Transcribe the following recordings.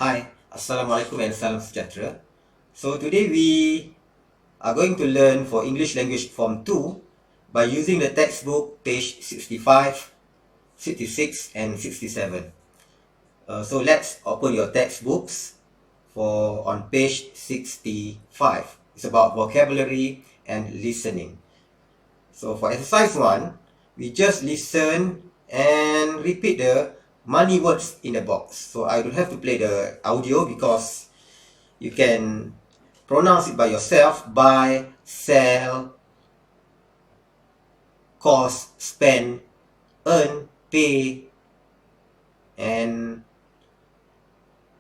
Hi, Assalamualaikum and salam sejahtera. So today we are going to learn for English Language Form 2 by using the textbook page 65, 66 and 67. So let's open your textbooks for on page 65. It's about vocabulary and listening. So for exercise 1, we just listen and repeat the money words in the box. So I don't have to play the audio because you can pronounce it by yourself: buy, sell, cost, spend, earn, pay, and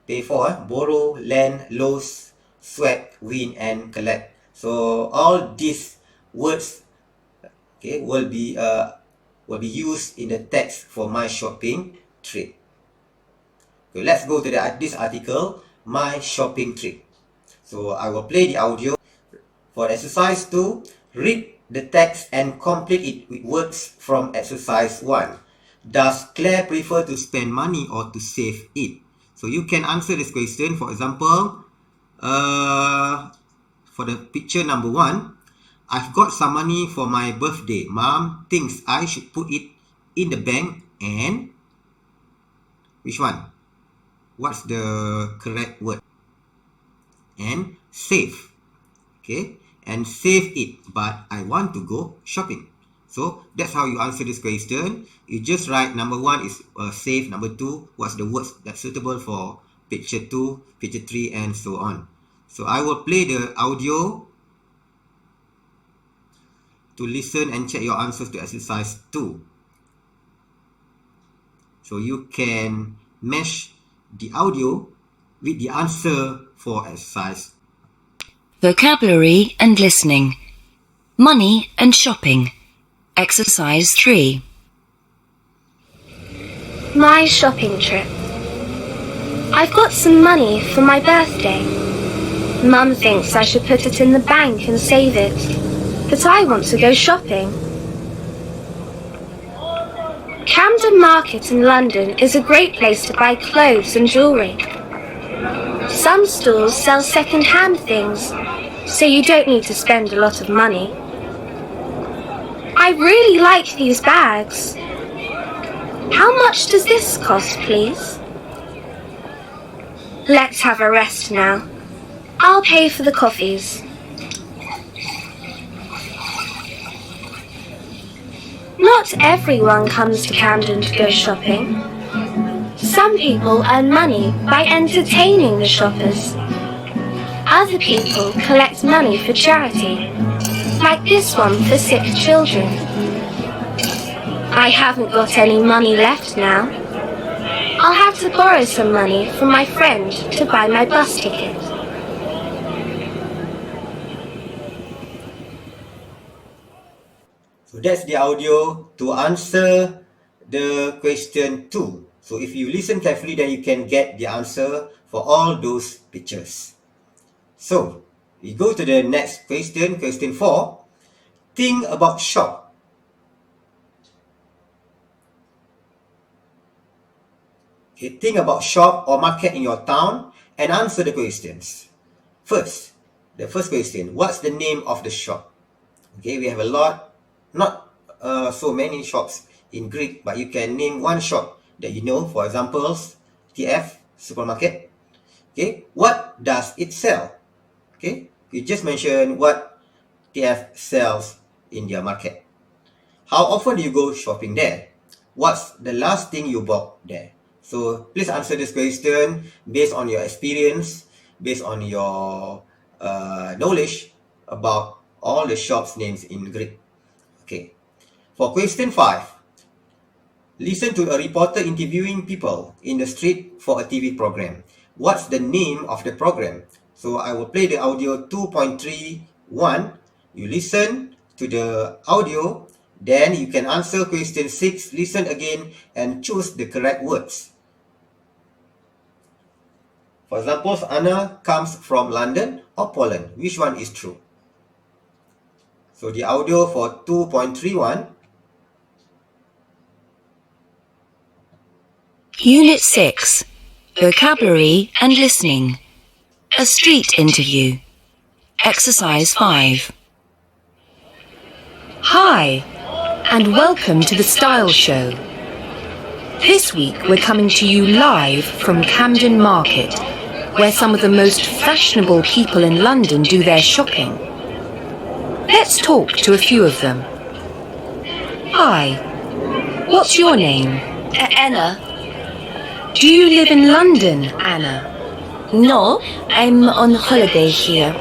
pay for, borrow, lend, lose, sweat, win, and collect. So all these words, okay, will be used in the text for my shopping trip. Okay, let's go to this article, my shopping trip. So I will play the audio. For exercise 2, read the text and complete it with words from exercise 1. Does Claire prefer to spend money or to save it? So you can answer this question. For example, for the picture number 1, I've got some money for my birthday. Mom thinks I should put it in the bank and... which one? What's the correct word? And save. Okay, and save it, but I want to go shopping. So that's how you answer this question. You just write number 1 is save, number 2, what's the words that's suitable for picture 2, picture 3, and so on. So I will play the audio to listen and check your answers to exercise 2. So you can match the audio with the answer for exercise. Vocabulary and listening. Money and shopping. Exercise 3. My shopping trip. I've got some money for my birthday. Mum thinks I should put it in the bank and save it, but I want to go shopping. Camden Market in London is a great place to buy clothes and jewellery. Some stores sell second-hand things, so you don't need to spend a lot of money. I really like these bags. How much does this cost, please? Let's have a rest now. I'll pay for the coffees. Not everyone comes to Camden to go shopping. Some people earn money by entertaining the shoppers. Other people collect money for charity, like this one for sick children. I haven't got any money left now. I'll have to borrow some money from my friend to buy my bus ticket. So that's the audio to answer the question 2. So if you listen carefully, then you can get the answer for all those pictures. So we go to the next question, question 4. Think about shop. Okay, think about shop or market in your town and answer the questions. First, the first question, what's the name of the shop? Okay, we have a lot, not so many shops in Greek, but you can name one shop that you know. For example, TF supermarket. Okay, what does it sell? Okay, you just mention what TF sells in their market. How often do you go shopping there? What's the last thing you bought there? So please answer this question based on your experience, based on your knowledge about all the shops names in Greek. Okay. For question 5, listen to a reporter interviewing people in the street for a TV program. What's the name of the program? So I will play the audio 2.31. You listen to the audio, then you can answer question 6, listen again and choose the correct words. For example, Anna comes from London or Poland. Which one is true? So the audio for 2.31. Unit 6. Vocabulary and listening. A street interview. Exercise 5. Hi, and welcome to the Style Show. This week we're coming to you live from Camden Market, where some of the most fashionable people in London do their shopping. Let's talk to a few of them. Hi, what's your name? Anna. Do you live in London, Anna? No, I'm on holiday here.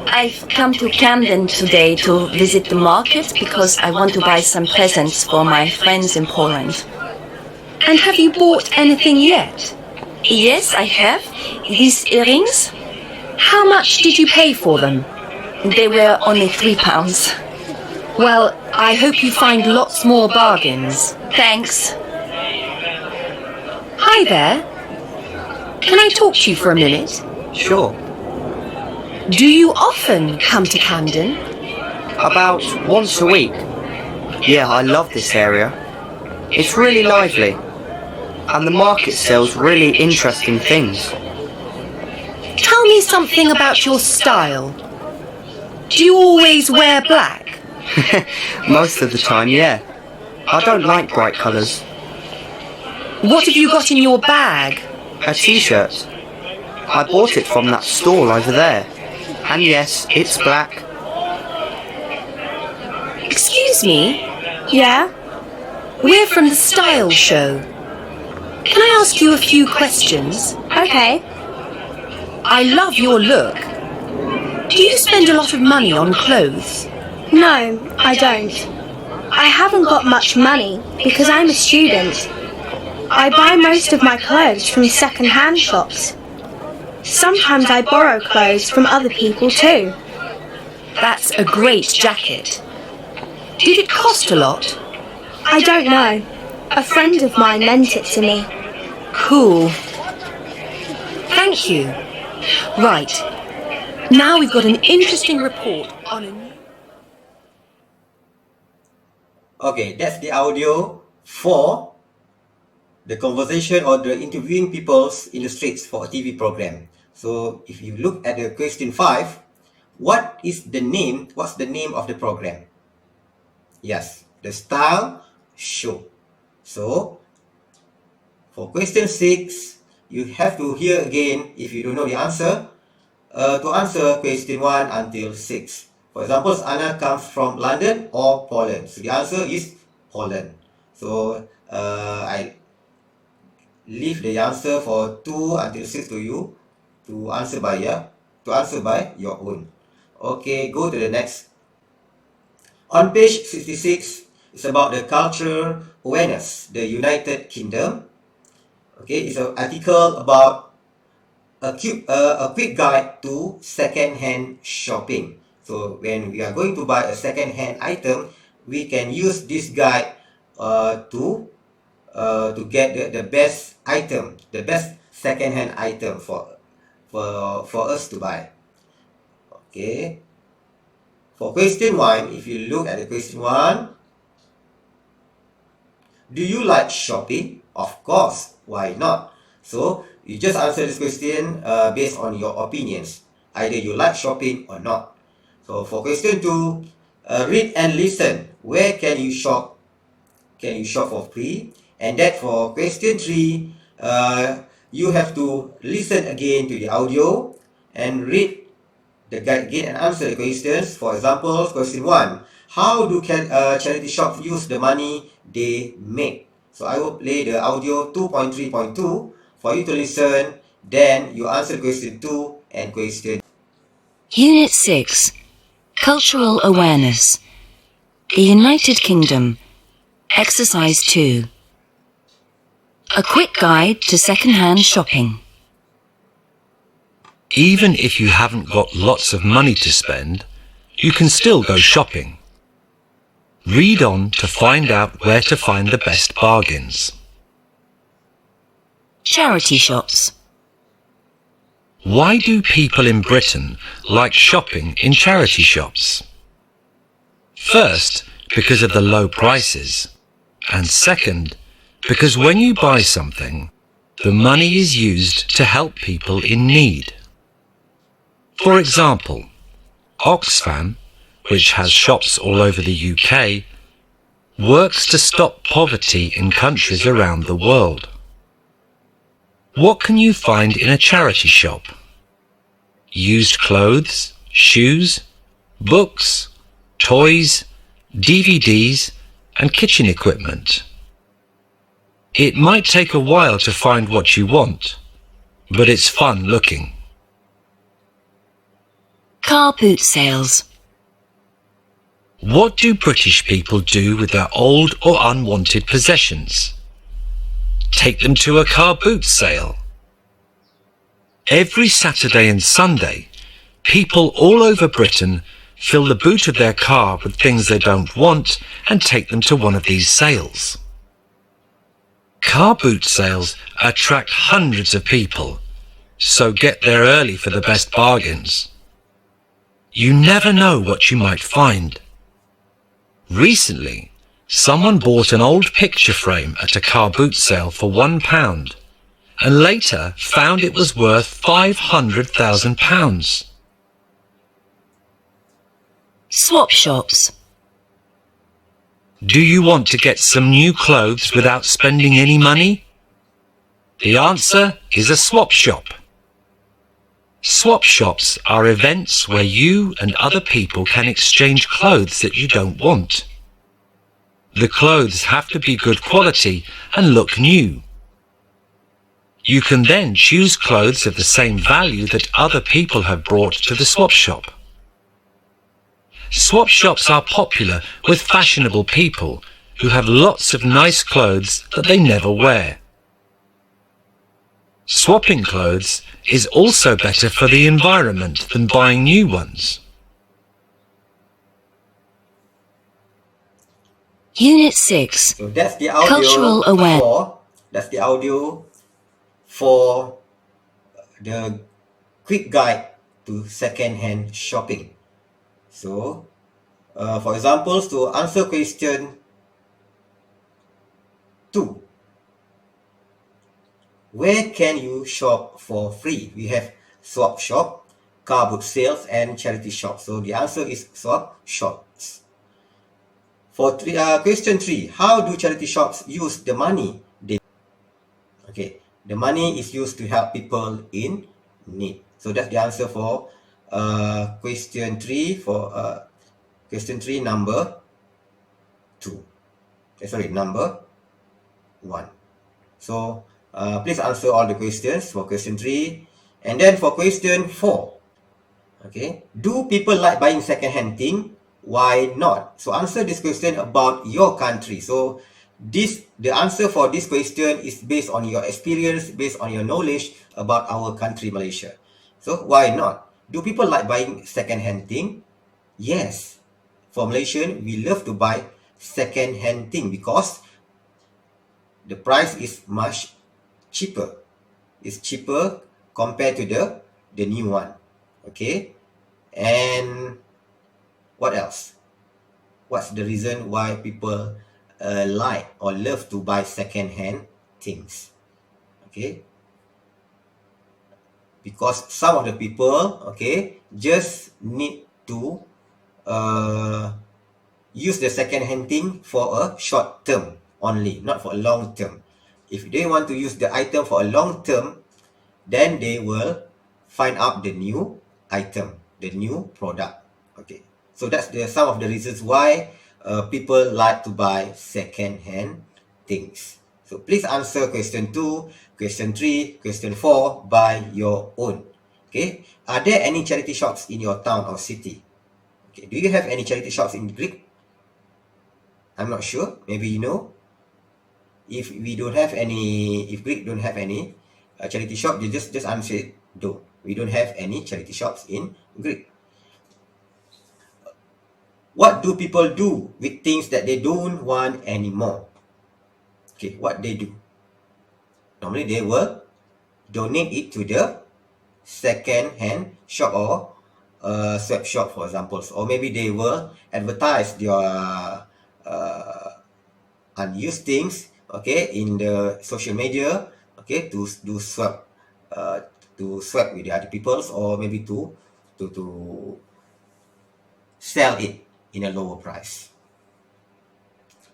I've come to Camden today to visit the market because I want to buy some presents for my friends in Poland. And have you bought anything yet? Yes, I have. These earrings? How much did you pay for them? They were only £3. Well, I hope you find lots more bargains. Thanks. Hi there. Can I talk to you for a minute? Sure. Do you often come to Camden? About once a week. Yeah, I love this area. It's really lively. And the market sells really interesting things. Tell me something about your style. Do you always wear black? Most of the time, yeah. I don't like bright colours. What have you got in your bag? A t-shirt. I bought it from that store over there. And yes, it's black. Excuse me? Yeah? We're from the Style Show. Can I ask you a few questions? Okay. I love your look. Do you spend a lot of money on clothes? No, I don't. I haven't got much money because I'm a student. I buy most of my clothes from second-hand shops. Sometimes I borrow clothes from other people too. That's a great jacket. Did it cost a lot? I don't know. A friend of mine lent it to me. Cool. Thank you. Right. Now we've got an interesting report on a new... Okay, that's the audio for the conversation or the interviewing people in the streets for a TV program. So if you look at the question 5, what's the name of the program? Yes, the Style Show. So for question 6, you have to hear again if you don't know the answer to answer question 1 until 6. For example, Anna comes from London or Poland. So the answer is Poland. So I leave the answer for 2 until 6 to you to answer by your own. Okay, go to the next. On page 66, it's about the cultural awareness, the United Kingdom. Okay, it's an article about a quick guide to second-hand shopping. So when we are going to buy a second-hand item, we can use this guide to get the best item, the best second-hand item for us to buy. Okay. For question 1, if you look at the question 1, do you like shopping? Of course. Why not? So you just answer this question based on your opinions. Either you like shopping or not. So for question 2, read and listen. Where can you shop? Can you shop for free? And that for question 3, you have to listen again to the audio and read the guide again and answer the questions. For example, question 1, how do charity shops use the money they make? So I will play the audio 2.3.2 for you to listen. Then you answer question 2 and question. Unit 6. Cultural Awareness. The United Kingdom. Exercise 2. A quick guide to second-hand shopping. Even if you haven't got lots of money to spend, you can still go shopping. Read on to find out where to find the best bargains. Charity shops. Why do people in Britain like shopping in charity shops? First, because of the low prices. And second, because when you buy something, the money is used to help people in need. For example, Oxfam, which has shops all over the UK, works to stop poverty in countries around the world. What can you find in a charity shop? Used clothes, shoes, books, toys, DVDs, and kitchen equipment. It might take a while to find what you want, but it's fun looking. Car boot sales. What do British people do with their old or unwanted possessions? Take them to a car boot sale. Every Saturday and Sunday, people all over Britain fill the boot of their car with things they don't want and take them to one of these sales. Car boot sales attract hundreds of people, so get there early for the best bargains. You never know what you might find. Recently, someone bought an old picture frame at a car boot sale for £1 and later found it was worth £500,000. Swap shops. Do you want to get some new clothes without spending any money? The answer is a swap shop. Swap shops are events where you and other people can exchange clothes that you don't want. The clothes have to be good quality and look new. You can then choose clothes of the same value that other people have brought to the swap shop. Swap shops are popular with fashionable people who have lots of nice clothes that they never wear. Swapping clothes is also better for the environment than buying new ones. Unit 6. So that's the audio Cultural awareness. That's the audio for the quick guide to second-hand shopping. So, for example, to answer question 2, where can you shop for free? We have swap shop, car boot sales, and charity shop. So the answer is swap shops. For question 3, how do charity shops use the money? Okay, the money is used to help people in need. So that's the answer for question 3 for question 3 number 2. Number 1. So please answer all the questions for question 3. And then for question 4, okay, do people like buying second-hand thing? Why not? So answer this question about your country. So the answer for this question is based on your experience, based on your knowledge about our country, Malaysia. So why not? Do people like buying second-hand thing? Yes. For Malaysian, we love to buy second-hand thing because the price is much cheaper. It's cheaper compared to the new one. Okay. And what else? What's the reason why people like or love to buy second-hand things? Okay. Because some of the people, okay, just need to use the second-hand thing for a short term only, not for a long term. If they want to use the item for a long term, then they will find out the new item, the new product. Okay, so that's some of the reasons why people like to buy second-hand things. So please answer question 2, question 3, question 4 by your own. Okay, are there any charity shops in your town or city? Okay, do you have any charity shops in Greek? I'm not sure. Maybe you know. If we don't have any, if Greek don't have any charity shop, you just answer it. No, we don't have any charity shops in Greek. What do people do with things that they don't want anymore? Okay, what they do? Normally they will donate it to the second-hand shop or swap shop, for example. Or maybe they will advertise their unused things, okay, in the social media, okay, to do swap, to swap with the other people's, or maybe to sell it in a lower price.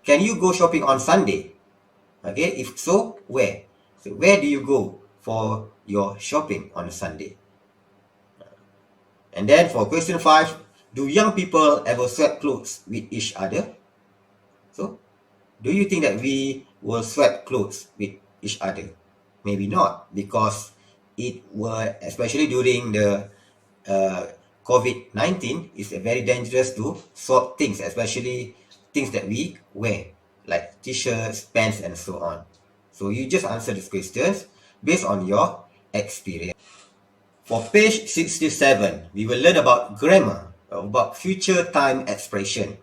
Can you go shopping on Sunday? Okay, if so, where? So where do you go for your shopping on a Sunday? And then for question 5, do young people ever swap clothes with each other? So, do you think that we will swap clothes with each other? Maybe not, because it were, especially during the COVID-19, it's very dangerous to swap things, especially things that we wear, like t-shirts, pants, and so on. So you just answer these questions based on your experience. For page 67, we will learn about grammar, about future time expression.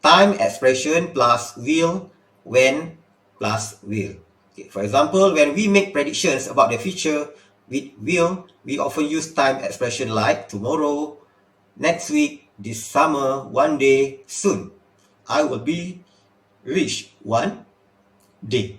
Time expression plus will, when plus will. Okay, for example, when we make predictions about the future with will, we often use time expression like tomorrow, next week, this summer, one day, soon. I will be rich one day.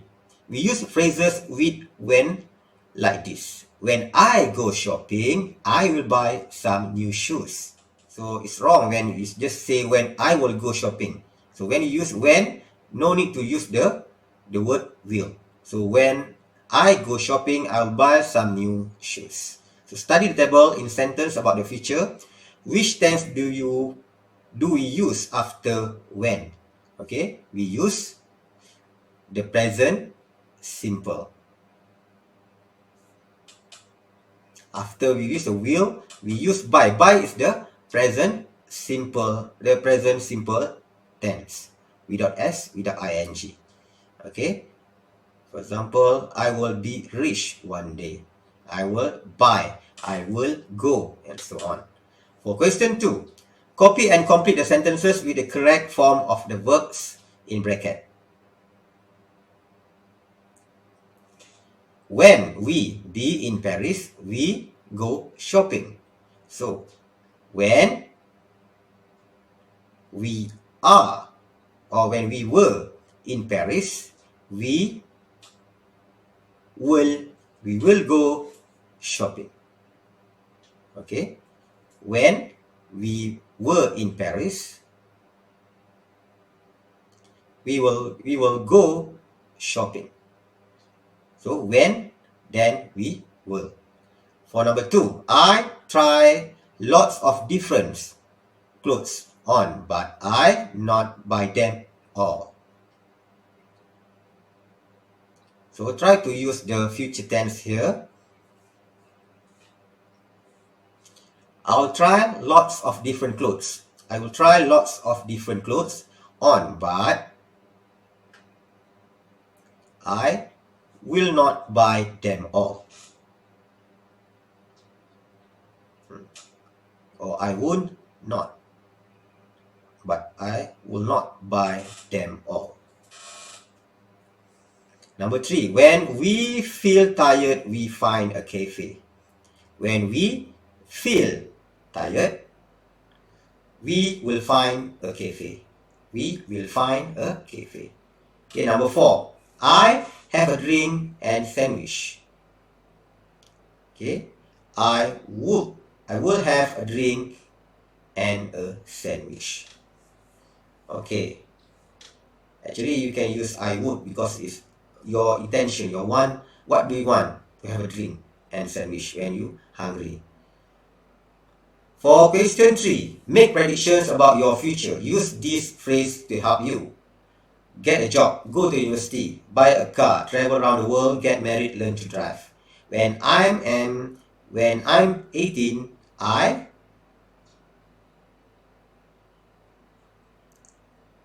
We use phrases with when like this. When I go shopping, I will buy some new shoes. So it's wrong when you just say when I will go shopping. So when you use when, no need to use the word will. So when I go shopping, I'll buy some new shoes. So study the table in sentence about the future. Which tense do we use after when? Okay, we use the present simple. After we use the will, we use by. By is the present simple tense, without s, without ing. Okay, for example, I will be rich one day. I will buy. I will go, and so on. For question 2, copy and complete the sentences with the correct form of the verbs in bracket. When we be in Paris, we go shopping. So, when we are, or when we were in Paris, we will go shopping. Okay, when we were in Paris, we will go shopping. So when, then we will. For number 2, I try lots of different clothes on, but I not buy them all. So try to use the future tense here. I'll try lots of different clothes. I will try lots of different clothes on, but I will not buy them all. Or I would not, but I will not buy them all. Number 3, when we feel tired, we find a cafe. When we feel tired, we will find a cafe. We will find a cafe. Okay, number 4, I have a drink and sandwich. Okay, I will have a drink and a sandwich. Okay, actually you can use I would because it's your intention, your want. What do you want? To have a drink and sandwich when you hungry. For question 3, make predictions about your future. Use this phrase to help you. Get a job, go to university, buy a car, travel around the world, get married, learn to drive. When I'm 18,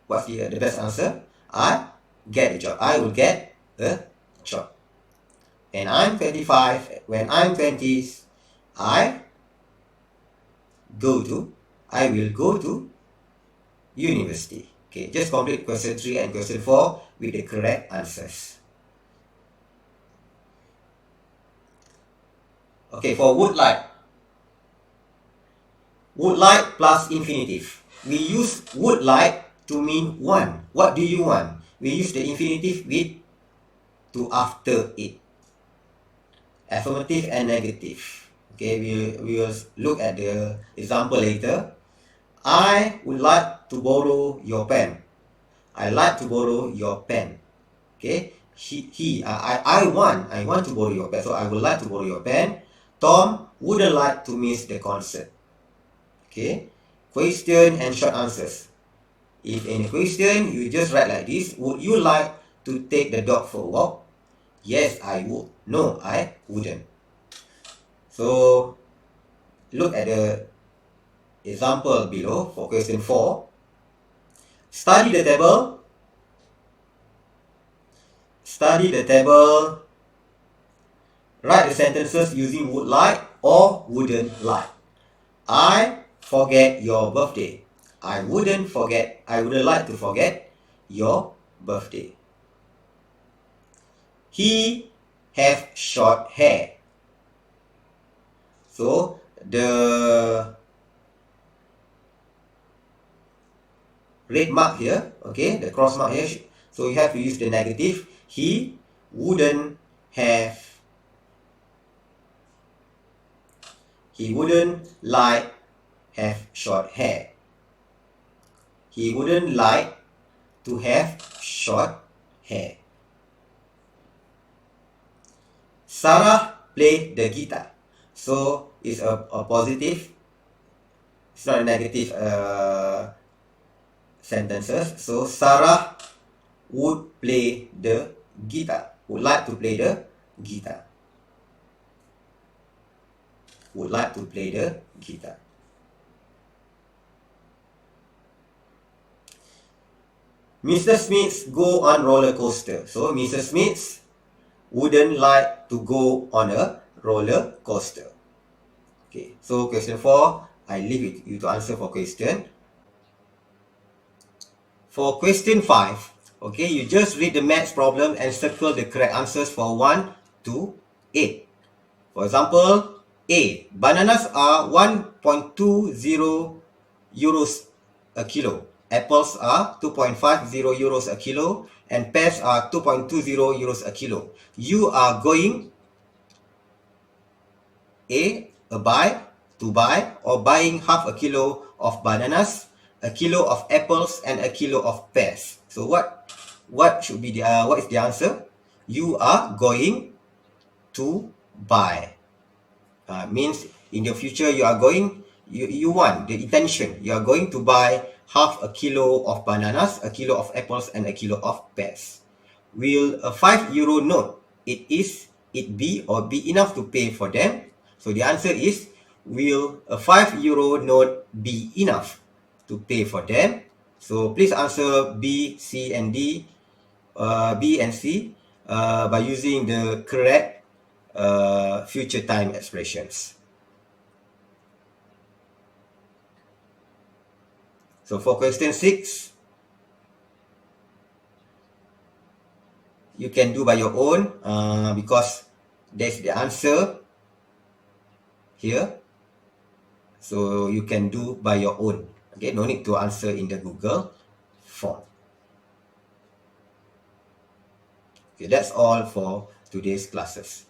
what's the best answer? I get a job. I will get a job. When I'm 25, when I'm 20s, I will go to university. Okay, just complete question 3 and question 4 with the correct answers. Okay, for would like. Would like plus infinitive. We use would like to mean want. What do you want? We use the infinitive with to after it. affirmative and negative. Okay, we will look at the example later. I would like to borrow your pen. I like to borrow your pen. Okay, I want to borrow your pen. So I would like to borrow your pen. Tom wouldn't like to miss the concert. Okay, question and short answers. If any question, you just write like this. Would you like to take the dog for a walk? Yes, I would. No, I wouldn't. So, look at the example below for question 4. Study the table. Study the table. Write the sentences using would like or wouldn't like. I forget your birthday. I wouldn't like to forget your birthday. He have short hair. So the red mark here, okay, the cross mark here, so you have to use the negative. He wouldn't like have short hair. He wouldn't like to have short hair. Sarah played the guitar. So it's a positive. It's not a negative sentences. So Sarah would play the guitar. Would like to play the guitar. Would like to play the guitar. Mr. Smith go on roller coaster. So Mr. Smith wouldn't like to go on a roller coaster. Okay, so question 4, I leave it you to answer for question. For question 5, okay, you just read the maths problem and circle the correct answers for 1 to 8. For example, A, bananas are 1.20 euros a kilo. Apples are 2.50 euros a kilo, and pears are 2.20 euros a kilo. You are going A, to buy, or buying half a kilo of bananas, a kilo of apples, and a kilo of pears. So what should be what is the answer? You are going to buy. Means in the future you are going, you want the intention. You are going to buy half a kilo of bananas, a kilo of apples, and a kilo of pears. Will a 5 euro note it be or be enough to pay for them? So the answer is, will a 5 euro note be enough to pay for them? So please answer B, C, and D, B and C by using the correct future time expressions. So for question 6, you can do by your own because there's the answer here. So you can do by your own. Okay, no need to answer in the Google form. Okay, that's all for today's classes.